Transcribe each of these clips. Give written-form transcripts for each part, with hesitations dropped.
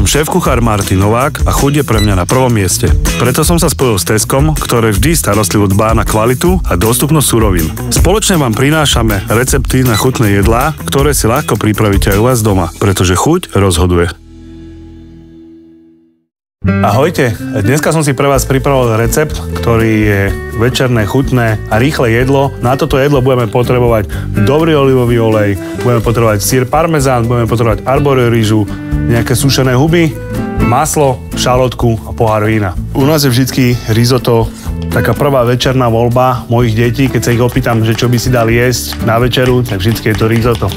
šéfkuchár Martin Novák a chuť je pre mňa na prvom mieste. Preto som sa spojil s Teskom, ktoré vždy starostlivo dbá na kvalitu a dostupnosť surovín. Spoločne vám prinášame recepty na chutné jedlá, ktoré si ľahko pripravíte aj u vás doma, pretože chuť rozhoduje. Ahojte, dneska som si pre vás pripravil recept, ktorý je večerné, chutné a rýchle jedlo. Na toto jedlo budeme potrebovať dobrý olivový olej, budeme potrebovať syr parmezán, budeme potrebovať arborio rýžu, nejaké sušené huby, maslo, šalotku a pohár vína. U nás je vždycky risotto taká prvá večerná voľba mojich detí, keď sa ich opýtam, že čo by si dali jesť na večeru, tak vždycky je to risotto.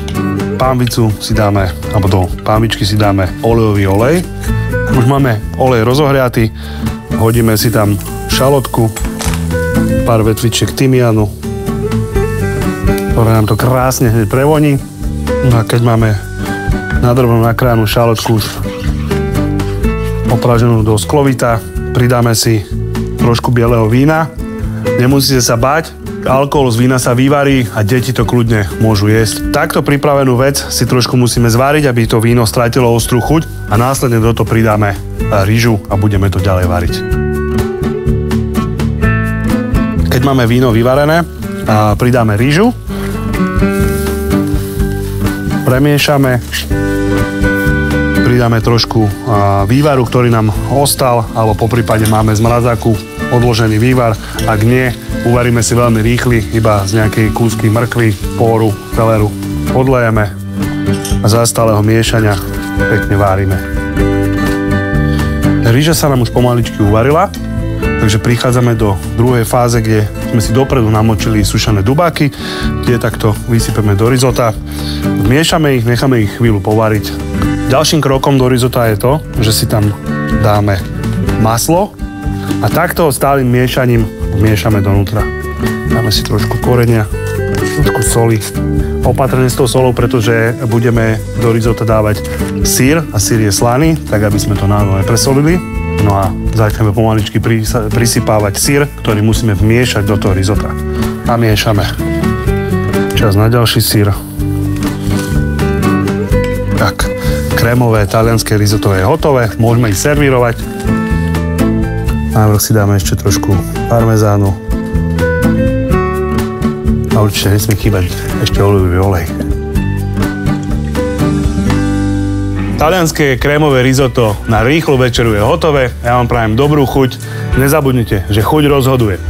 Pánvicu si dáme, alebo do pánvičky si dáme olivový olej. Už máme olej rozohriatý, hodíme si tam šalotku, pár vetvičiek tymianu, ktoré nám to krásne hneď prevoní. No a keď máme nadrobno nakrájanú šalotku už opraženú do sklovita, pridáme si trošku bieleho vína. Nemusíte sa báť, alkohol z vína sa vyvarí a deti to kľudne môžu jesť. Takto pripravenú vec si trošku musíme zváriť, aby to víno stratilo ostrú chuť a následne do toho pridáme rýžu a budeme to ďalej variť. Keď máme víno vyvarené, pridáme rýžu, premiešame, pridáme trošku vývaru, ktorý nám ostal, alebo poprípade máme z mrazáku odložený vývar. Ak nie, uvaríme si veľmi rýchly, iba z nejakej kúsky mrkvy, póru, celeru. Odlejeme a za stáleho miešania pekne várime. Rýža sa nám už pomaličky uvarila, takže prichádzame do druhej fáze, kde sme si dopredu namočili sušené dubáky, kde takto vysypeme do risota. Miešame ich, necháme ich chvíľu povariť. Ďalším krokom do risota je to, že si tam dáme maslo a takto stálym miešaním miešame donútra. Dáme si trošku korenia, trošku soli. Opatrne s tou solou, pretože budeme do risota dávať syr a syr je slaný, tak aby sme to náhodou nepresolili. No a začneme pomaličky prisypávať syr, ktorý musíme vmiešať do toho risota. A miešame. Čas na ďalší syr. Tak, krémové talianské risotto je hotové, môžeme ich servírovať. Návrh si dáme ešte trošku parmezánu. A určite nesmie chýbať ešte olivový olej. Talianské krémové risotto na rýchlu večeru je hotové. Ja vám prajem dobrú chuť. Nezabudnite, že chuť rozhoduje.